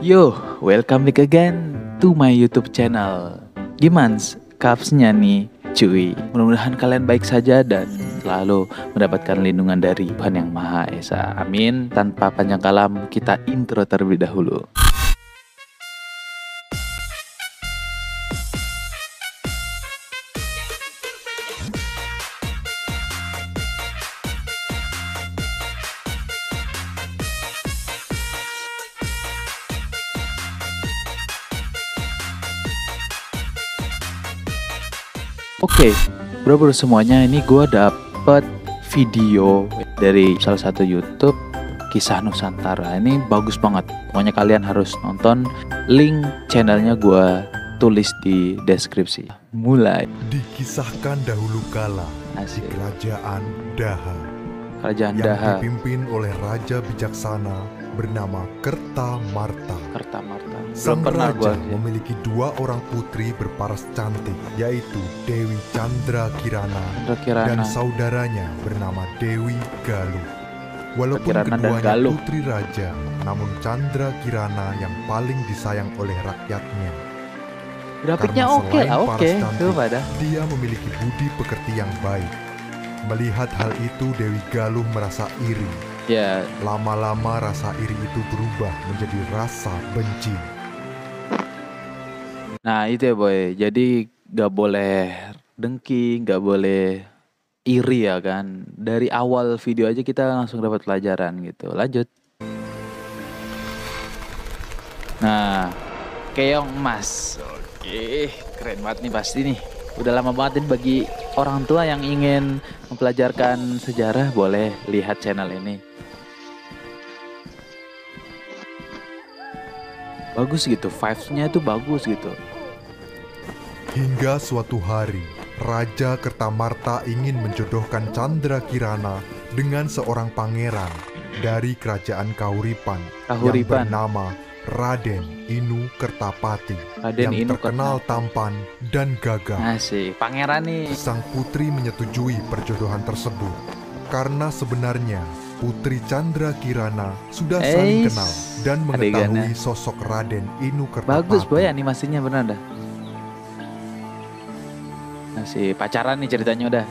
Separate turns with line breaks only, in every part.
Yo, welcome back again to my YouTube channel. Gimana kapsnya nih, cuy? Mudah-mudahan kalian baik saja dan selalu mendapatkan lindungan dari Tuhan Yang Maha Esa. Amin. Tanpa panjang kalam, kita intro terlebih dahulu. Oke, bro semuanya, ini gue dapet video dari salah satu YouTube Kisah Nusantara. Ini bagus banget. Pokoknya kalian harus nonton. Link channelnya gue tulis di deskripsi. Mulai.
Dikisahkan dahulu kala
Asik.
di kerajaan Daha
Kerajaan
yang
Daha.
dipimpin oleh raja bijaksana bernama Kertamarta.
Kertamarta.
Sang
Belum pernah
raja
gue.
memiliki dua orang putri berparas cantik, yaitu Dewi Chandra Kirana dan saudaranya bernama Dewi Galuh. Walaupun
Kirana dan
keduanya
Galuh.
putri raja, namun Chandra Kirana yang paling disayang oleh rakyatnya.
Grafiknya
Karena
oke
selain
lah, oke.
paras cantik,
Tuh pada.
dia memiliki budi pekerti yang baik. Melihat hal itu, Dewi Galuh merasa iri.
Ya,
Lama-lama rasa iri itu berubah menjadi rasa benci.
nah itu ya boy. Jadi gak boleh dengki, gak boleh iri ya kan. Dari awal video aja kita langsung dapat pelajaran gitu. Lanjut. Nah, keong emas. Oke, keren banget nih pasti nih. Udah lama banget nih bagi orang tua yang ingin mempelajarkan sejarah, boleh lihat channel ini. Bagus gitu, vibes-nya itu bagus gitu.
Hingga suatu hari, Raja Kertamarta ingin menjodohkan Chandra Kirana dengan seorang pangeran dari kerajaan Kahuripan yang bernama Raden Inu Kertapati,
Raden
yang
Inu
terkenal tampan dan gagah.
Asik, pangeran nih.
Sang putri menyetujui perjodohan tersebut karena sebenarnya Putri Chandra Kirana sudah saling kenal dan mengetahui sosok Raden Inu Kertapati.
Bagus boy, animasinya benar dah. Masih pacaran nih ceritanya udah.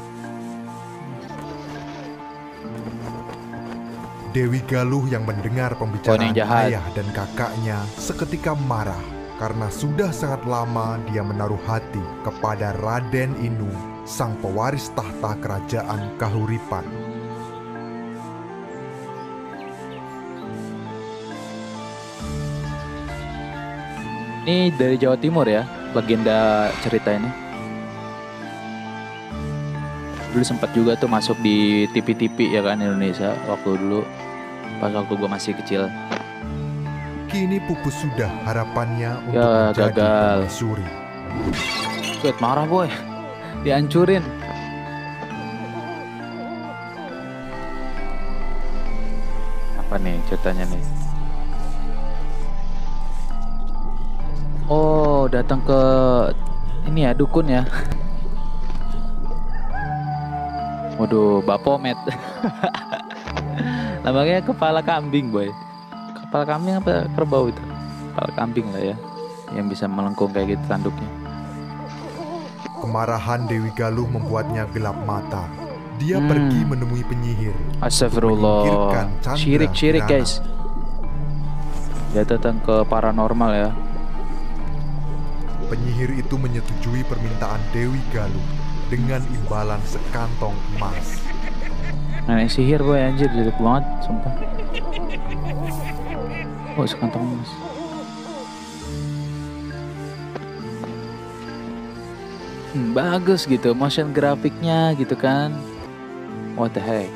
Dewi Galuh yang mendengar pembicaraan
jahat.
ayah dan kakaknya seketika marah karena sudah sangat lama dia menaruh hati kepada Raden Inu, sang pewaris tahta kerajaan Kahuripan.
Ini dari Jawa Timur ya, legenda cerita ini. Dulu sempat juga tuh masuk di TV-TV ya kan Indonesia waktu dulu, pas waktu gue masih kecil.
Kini pupus sudah harapannya untuk
Ya,
menjadi
gagal.
permaisuri.
Wait, marah boy, dihancurin. Apa nih ceritanya nih? Oh, datang ke ini ya, dukun ya. Waduh, Bapomet. Namanya kepala kambing, boy. Kepala kambing apa kerbau itu? Kepala kambing lah ya, yang bisa melengkung kayak gitu tanduknya.
Kemarahan Dewi Galuh membuatnya gelap mata. Dia
Hmm.
pergi menemui penyihir.
Astagfirullah.
Menyingkirkan Chandra
Syirik
Kirana.
guys. Dia datang ke paranormal ya.
Penyihir itu menyetujui permintaan Dewi Galuh dengan imbalan sekantong emas.
Nenek sihir boy, anjir jelek banget sumpah. Oh, sekantong emas. Bagus gitu motion grafiknya gitu kan. What the heck.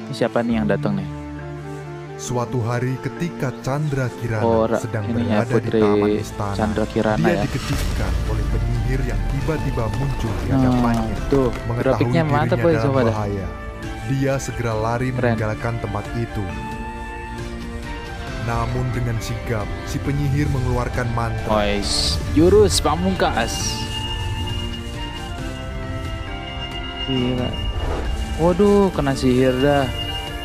Ini siapa nih yang datang nih?
Suatu hari ketika Chandra Kirana sedang
ini ya,
berada di
Putri
taman istana,
Chandra Kirana
dia
ya.
dikejutkan oleh penyihir yang tiba-tiba muncul di hadapannya.
Tuh,
Mengetahui
grafiknya mantap boy,
dirinya
coba
dalam
dah.
bahaya, dia segera lari meninggalkan tempat itu. Namun dengan sigap, si penyihir mengeluarkan mantra.
Ois, jurus pamungkas. Gila. Waduh, kena sihir dah.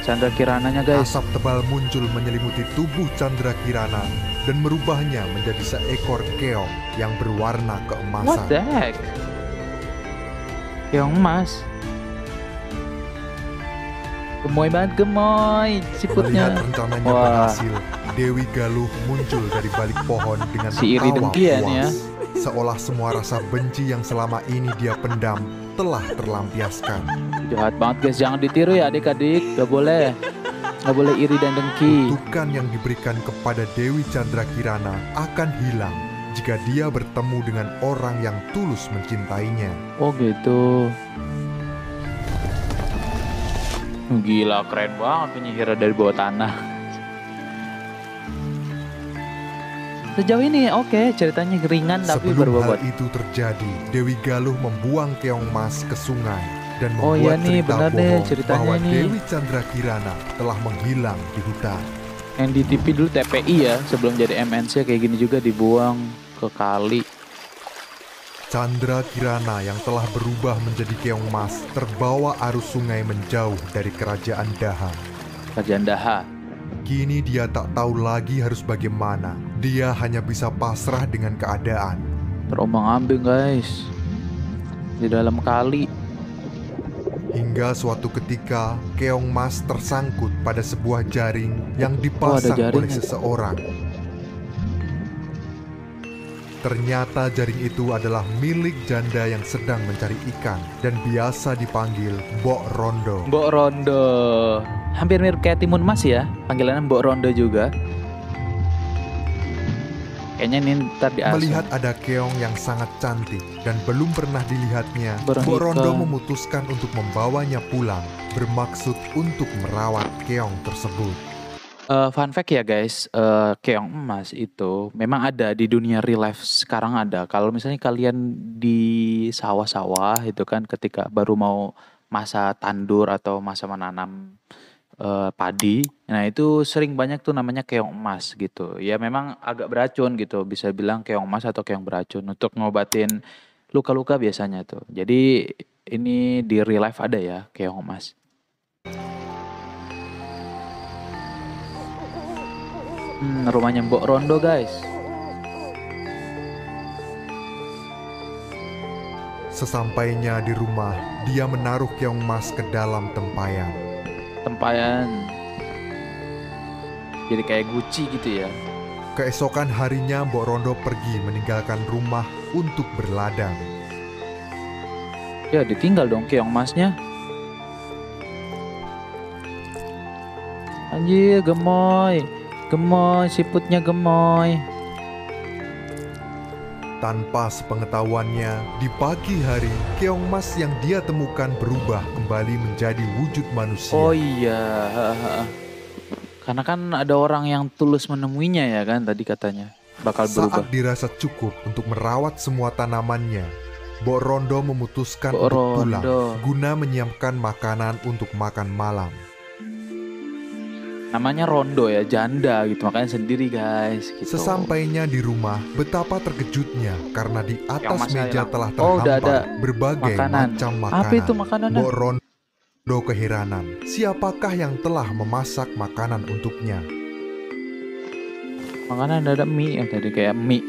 Chandra Kirananya guys.
Asap tebal muncul menyelimuti tubuh Chandra Kirana dan merubahnya menjadi seekor keong yang berwarna keemasan.
What the heck? Keong emas. Gemoy banget, gemoy siputnya.
Melihat rencananya berhasil, Dewi Galuh muncul dari balik pohon dengan
si iri
tertawa
dengkian
puas.
ya.
Seolah semua rasa benci yang selama ini dia pendam telah terlampiaskan.
Jahat banget guys, jangan ditiru ya adik-adik. Gak boleh iri dan dengki.
Kutukan yang diberikan kepada Dewi Chandra Kirana akan hilang jika dia bertemu dengan orang yang tulus mencintainya.
Oh gitu. Gila, keren banget penyihir dari bawah tanah. Sejauh ini oke, ceritanya ringan tapi
Sebelum
berbobot.
hal itu terjadi, Dewi Galuh membuang keong mas ke sungai dan
Oh
membuat
iya nih,
cerita
benar deh
bohong
ceritanya
bahwa
nih.
Dewi Chandra Kirana telah menghilang di hutan.
Yang di TV dulu TPI ya, sebelum jadi MNC kayak gini juga dibuang ke kali.
Chandra Kirana yang telah berubah menjadi keong mas terbawa arus sungai menjauh dari kerajaan Daha.
Kerajaan Daha.
Kini dia tak tahu lagi harus bagaimana. Dia hanya bisa pasrah dengan keadaan.
Terombang-ambing guys. Di dalam kali.
Hingga suatu ketika, keong mas tersangkut pada sebuah jaring yang dipasang oleh seseorang. Ternyata jaring itu adalah milik janda yang sedang mencari ikan dan biasa dipanggil Mbok Rondo.
Mbok Rondo. Hampir mirip kayak Timun Mas ya, panggilannya Mbok Rondo juga. Kayaknya ini ntar diasuh.
Melihat ada keong yang sangat cantik dan belum pernah dilihatnya,
Mbok
Rondo memutuskan untuk membawanya pulang, bermaksud untuk merawat keong tersebut.
Fun fact ya guys, keong emas itu memang ada di dunia real life sekarang ada. Kalau misalnya kalian di sawah-sawah itu kan ketika baru mau masa tandur atau masa menanam padi, nah itu sering banyak tuh namanya keong emas gitu. Ya memang agak beracun gitu, bisa bilang keong emas atau keong beracun untuk ngobatin luka-luka biasanya tuh. Jadi ini di real life ada ya keong emas. Rumahnya Mbok Rondo guys.
Sesampainya di rumah, dia menaruh keong mas ke dalam tempayan.
Tempayan. Jadi kayak guci gitu ya.
Keesokan harinya Mbok Rondo pergi meninggalkan rumah untuk berladang.
Ya ditinggal dong keong masnya. Anjir gemoy. Gemoy, siputnya gemoy.
Tanpa sepengetahuannya, di pagi hari, keong mas yang dia temukan berubah kembali menjadi wujud manusia.
Oh iya, karena kan ada orang yang tulus menemuinya ya kan tadi katanya bakal berubah.
Saat dirasa cukup untuk merawat semua tanamannya, Mbok Rondo memutuskan
Mbok
untuk pulang
Rondo
guna menyiapkan makanan untuk makan malam.
Namanya Rondo ya, janda gitu, makanya sendiri guys gitu.
Sesampainya di rumah, betapa terkejutnya karena di atas meja telah
udah ada
terhampar berbagai
makanan.
macam makanan.
Apa itu makanannya?
Mbok Rondo keheranan, siapakah yang telah memasak makanan untuknya?
Makanan ada mie ya tadi, kayak mie.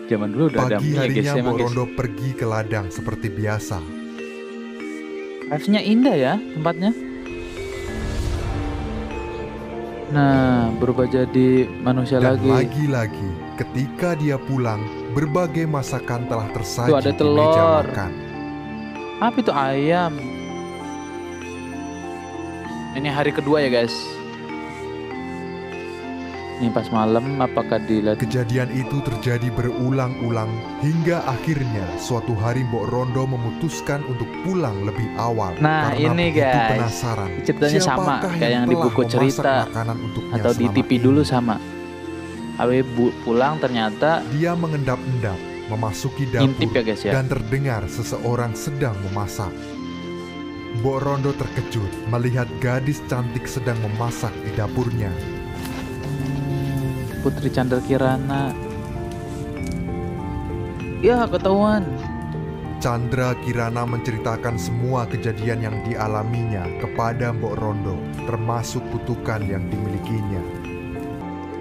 Zaman dulu udah ada mie
Pagi
guys.
harinya Mbok Rondo pergi ke ladang seperti biasa.
Vibes-nya indah ya tempatnya. Nah, berubah jadi manusia
Dan
lagi.
lagi-lagi, ketika dia pulang, berbagai masakan telah tersaji
Tuh ada
di meja
telur.
makan.
Apa itu ayam? Ini hari kedua ya guys. Ini pas malam apakah dilihat?
Kejadian itu terjadi berulang-ulang hingga akhirnya suatu hari Mbok Rondo memutuskan untuk pulang lebih awal.
Nah
karena
ini
begitu
guys,
penasaran,
ceritanya sama
siapakah
kayak yang di
telah
buku
memasak
cerita
makanan untuknya
atau di
selama
TV
ini.
dulu sama. Awe pulang ternyata
Dia mengendap-endap memasuki dapur
intip ya guys ya.
dan terdengar seseorang sedang memasak. Mbok Rondo terkejut melihat gadis cantik sedang memasak di dapurnya.
Putri Chandra Kirana. Ya ketahuan.
Candra Kirana menceritakan semua kejadian yang dialaminya kepada Mbok Rondo, termasuk kutukan yang dimilikinya.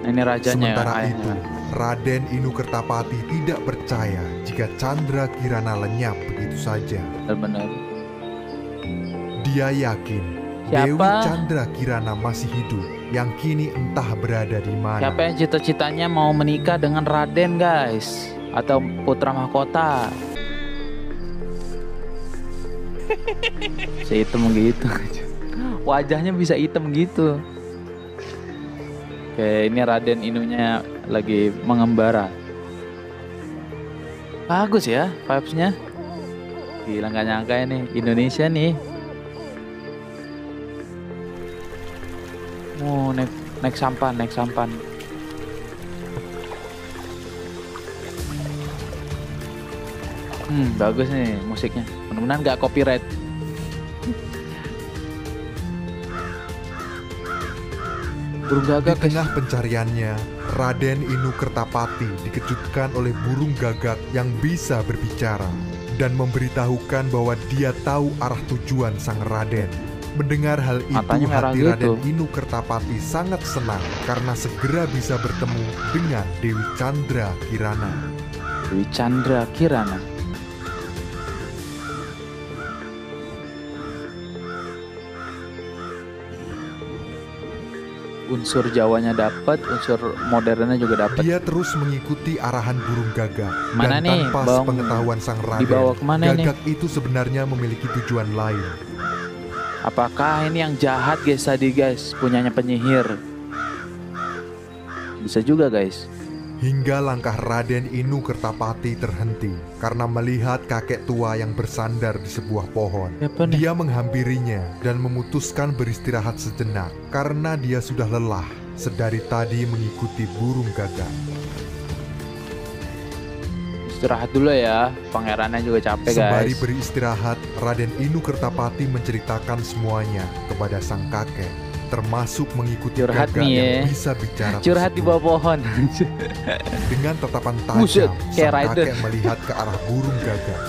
Ini rajanya.
Sementara itu, Raden Inu Kertapati tidak percaya jika Candra Kirana lenyap begitu saja.
Benar-benar.
Dia yakin Dewi Candra Kirana masih hidup, yang kini entah berada di mana.
Siapa yang cita-citanya mau menikah dengan Raden, guys? Atau putra mahkota? Hitam gitu. Wajahnya bisa hitam gitu. Oke, ini Raden Inunya lagi mengembara. Bagus ya vibes-nya. Gila, gak nyangka ini Indonesia nih. Oh, naik sampan. Bagus nih musiknya. Mudah-mudahan gak copyright. Burung gagak.
Di tengah pencariannya, Raden Inu Kertapati dikejutkan oleh burung gagak yang bisa berbicara dan memberitahukan bahwa dia tahu arah tujuan sang Raden. Mendengar hal itu, hati Raden Inu Kertapati sangat senang karena segera bisa bertemu dengan Dewi Candra Kirana.
Dewi Candra Kirana. Unsur Jawanya dapat, unsur modernnya juga dapat.
Dia terus mengikuti arahan burung gagak.
Mana
dan
nih,
tanpa sepengetahuan sang Raden,
dibawa kemana
gagak
nih?
itu sebenarnya memiliki tujuan lain.
Apakah ini yang jahat guys tadi guys, punyanya penyihir? Bisa juga guys.
Hingga langkah Raden Inu Kertapati terhenti karena melihat kakek tua yang bersandar di sebuah pohon. Dia menghampirinya dan memutuskan beristirahat sejenak karena dia sudah lelah sedari tadi mengikuti burung gagak.
Istirahat dulu ya, pangerannya juga capek guys.
Sembari beristirahat, Raden Inu Kertapati menceritakan semuanya kepada sang kakek, termasuk mengikuti gagak yang bisa bicara.
Curhat di bawah pohon.
Dengan tatapan tajam, sang kakek melihat ke arah burung gagak.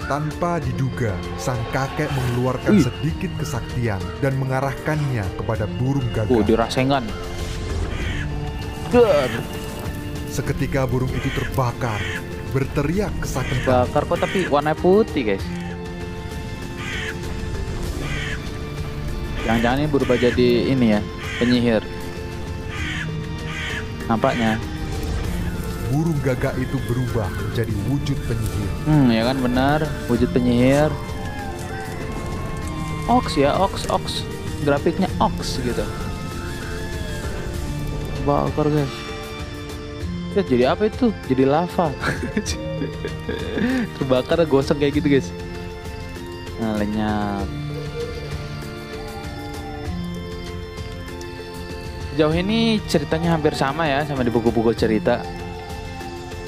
Tanpa diduga, sang kakek mengeluarkan sedikit kesaktian dan mengarahkannya kepada burung gagak.
Dirasengan.
Seketika burung itu terbakar, berteriak kesakitan.
Bakar kok tapi warna putih guys. Jangan-jangan ini berubah jadi ini ya, penyihir. Nampaknya
burung gagak itu berubah menjadi wujud penyihir.
Ya kan benar, wujud penyihir. Ox ya, ox. Grafiknya ox gitu. Bakar guys. Ya, jadi apa itu? Jadi lava. Terbakar gosong kayak gitu guys. Nah, lenyap. Sejauh ini ceritanya hampir sama ya sama di buku-buku cerita.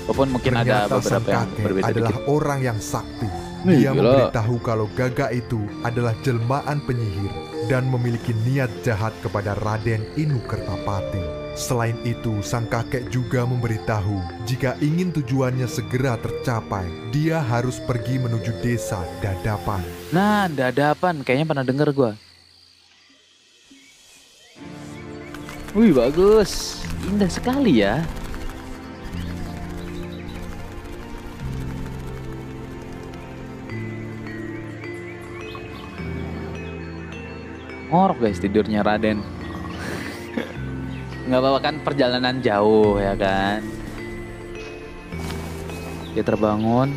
Walaupun mungkin
ternyata
ada beberapa yang berbeda
adalah
dikit.
orang yang sakti. Dia memberitahu kalau gagak itu adalah jelmaan penyihir dan memiliki niat jahat kepada Raden Inu Kertapati. Selain itu, sang kakek juga memberitahu jika ingin tujuannya segera tercapai, dia harus pergi menuju desa Dadapan.
Nah, Dadapan kayaknya pernah denger gua. Wih, bagus. Indah sekali ya. Ngorok guys tidurnya Raden. Nggak apa-apa kan, perjalanan jauh ya kan. Dia terbangun.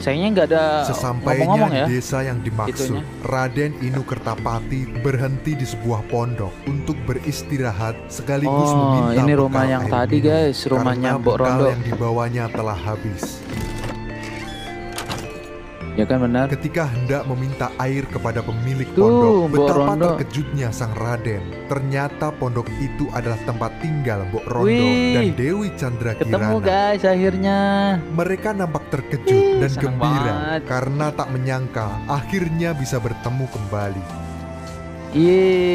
Sayangnya nggak ada
ngomong-ngomong ya. Di desa yang dimaksud,
itunya.
Raden Inu Kertapati berhenti di sebuah pondok untuk beristirahat sekaligus meminta
ini rumah yang tadi guys, rumahnya Mbok Rondo.
Yang dibawanya telah habis.
Ya kan benar.
Ketika hendak meminta air kepada pemilik pondok, betapa terkejutnya sang Raden. Ternyata pondok itu adalah tempat tinggal Mbok Rondo dan Dewi Candra Kirana.
Ketemu guys akhirnya.
Mereka nampak terkejut dan gembira karena tak menyangka akhirnya bisa bertemu kembali.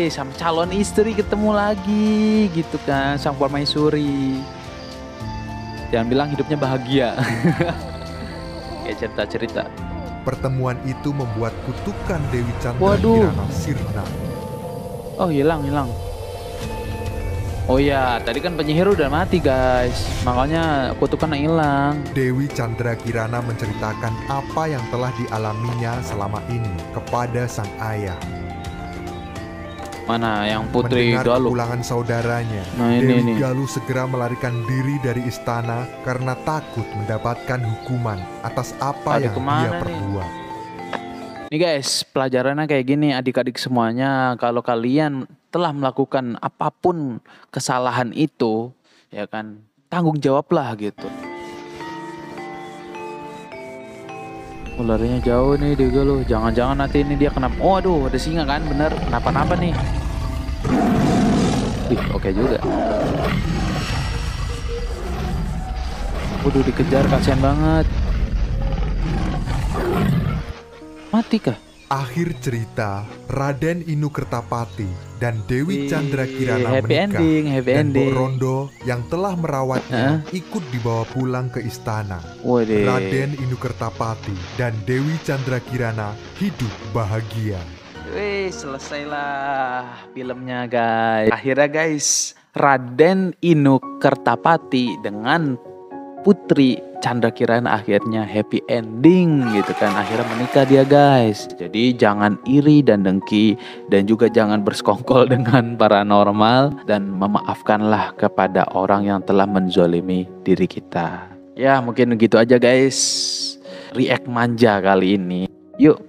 Sama calon istri ketemu lagi gitu kan, sang permaisuri. Jangan bilang hidupnya bahagia. kayak cerita-cerita.
Pertemuan itu membuat kutukan Dewi Chandra
Waduh.
Kirana sirna.
Oh, hilang. Oh ya, tadi kan penyihir udah mati guys, makanya kutukan hilang.
Dewi Chandra Kirana menceritakan apa yang telah dialaminya selama ini kepada sang ayah.
Mana yang Putri
Mendengar
Galuh?
kepulangan saudaranya,
Nah,
Dewi
ini.
Galuh segera melarikan diri dari istana karena takut mendapatkan hukuman atas apa
Pada
yang
kemana
dia
nih?
perbuat.
Nih guys, pelajarannya kayak gini adik-adik semuanya. Kalau kalian telah melakukan apapun kesalahan itu, ya kan, tanggung jawablah gitu. Larinya jauh nih Dewi Galuh. Jangan-jangan nanti ini dia kenapa? Oh aduh, ada singa kan, bener. Kenapa-napa nih? Wih, oke juga. Waduh, dikejar, kasihan banget. Mati kah?
Akhir cerita, Raden Inu Kertapati dan Dewi
Wih,
Chandra Kirana
happy
menikah,
ending, happy
dan
ending.
Mbok Rondo yang telah merawatnya ikut dibawa pulang ke istana.
Waduh.
Raden Inu Kertapati dan Dewi Chandra Kirana hidup bahagia.
Wih, selesailah filmnya guys. Akhirnya guys, Raden Inu Kertapati dengan Putri Chandra Kirana akhirnya happy ending gitu kan. Akhirnya menikah dia guys. Jadi jangan iri dan dengki, dan juga jangan bersekongkol dengan paranormal, dan memaafkanlah kepada orang yang telah menzolimi diri kita. Ya mungkin gitu aja guys, react manja kali ini. Yuk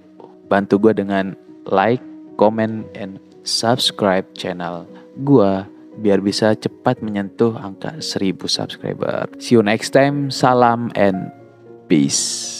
bantu gue dengan like, comment, and subscribe channel gue biar bisa cepat menyentuh angka 1000 subscriber. See you next time. Salam and peace.